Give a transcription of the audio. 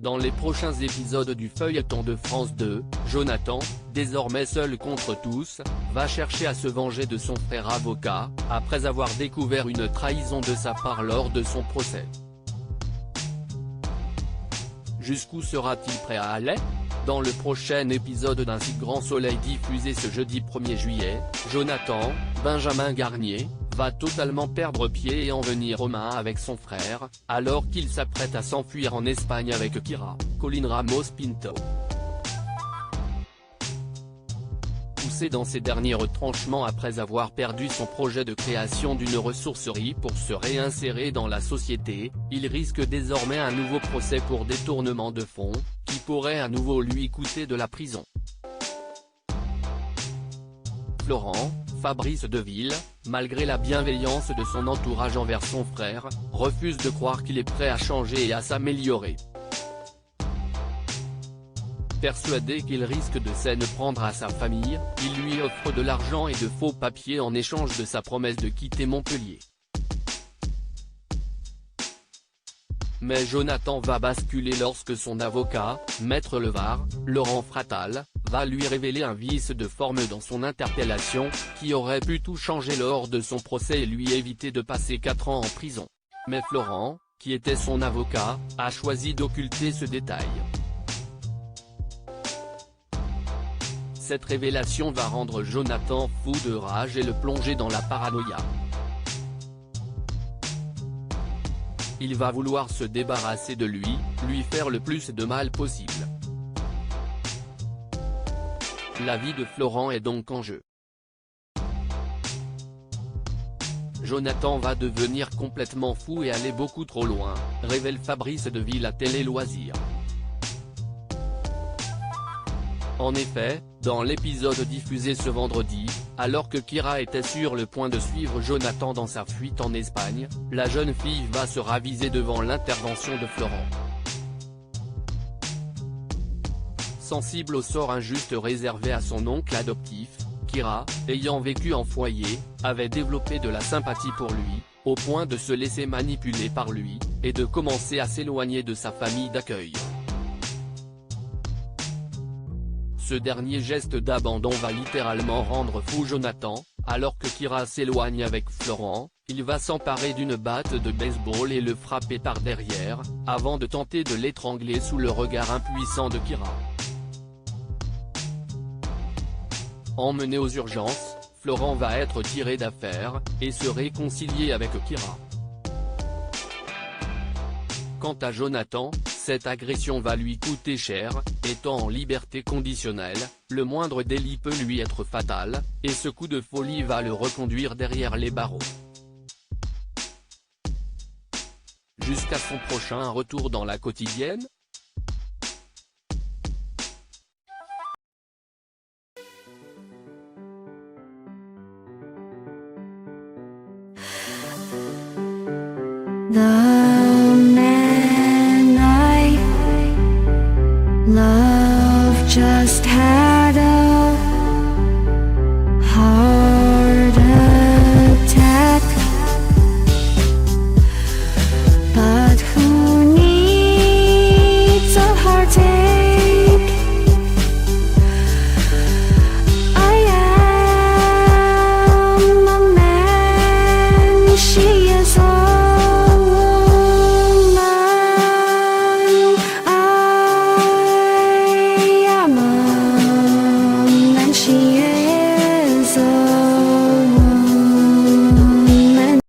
Dans les prochains épisodes du feuilleton de France 2, Jonathan, désormais seul contre tous, va chercher à se venger de son frère avocat, après avoir découvert une trahison de sa part lors de son procès. Jusqu'où sera-t-il prêt à aller? Dans le prochain épisode d'Un si grand soleil diffusé ce jeudi 1er juillet, Jonathan, Benjamin Garnier, va totalement perdre pied et en venir aux mains avec son frère, alors qu'il s'apprête à s'enfuir en Espagne avec Kira, Colin Ramos Pinto. Poussé dans ses derniers retranchements après avoir perdu son projet de création d'une ressourcerie pour se réinsérer dans la société, il risque désormais un nouveau procès pour détournement de fonds, qui pourrait à nouveau lui coûter de la prison. Florent, Fabrice Deville, malgré la bienveillance de son entourage envers son frère, refuse de croire qu'il est prêt à changer et à s'améliorer. Persuadé qu'il risque de s'en prendre à sa famille, il lui offre de l'argent et de faux papiers en échange de sa promesse de quitter Montpellier. Mais Jonathan va basculer lorsque son avocat, Maître Levard, Laurent Fratal, va lui révéler un vice de forme dans son interpellation, qui aurait pu tout changer lors de son procès et lui éviter de passer 4 ans en prison. Mais Florent, qui était son avocat, a choisi d'occulter ce détail. Cette révélation va rendre Jonathan fou de rage et le plonger dans la paranoïa. Il va vouloir se débarrasser de lui faire le plus de mal possible. La vie de Florent est donc en jeu. Jonathan va devenir complètement fou et aller beaucoup trop loin, révèle Fabrice Deville à Télé Loisirs. En effet, dans l'épisode diffusé ce vendredi, alors que Kira était sur le point de suivre Jonathan dans sa fuite en Espagne, la jeune fille va se raviser devant l'intervention de Florent. Sensible au sort injuste réservé à son oncle adoptif, Kira, ayant vécu en foyer, avait développé de la sympathie pour lui, au point de se laisser manipuler par lui, et de commencer à s'éloigner de sa famille d'accueil. Ce dernier geste d'abandon va littéralement rendre fou Jonathan, alors que Kira s'éloigne avec Florent, il va s'emparer d'une batte de baseball et le frapper par derrière, avant de tenter de l'étrangler sous le regard impuissant de Kira. Emmené aux urgences, Florent va être tiré d'affaire, et se réconcilier avec Kira. Quant à Jonathan, cette agression va lui coûter cher, étant en liberté conditionnelle, le moindre délit peut lui être fatal, et ce coup de folie va le reconduire derrière les barreaux. Jusqu'à son prochain retour dans la quotidienne. 나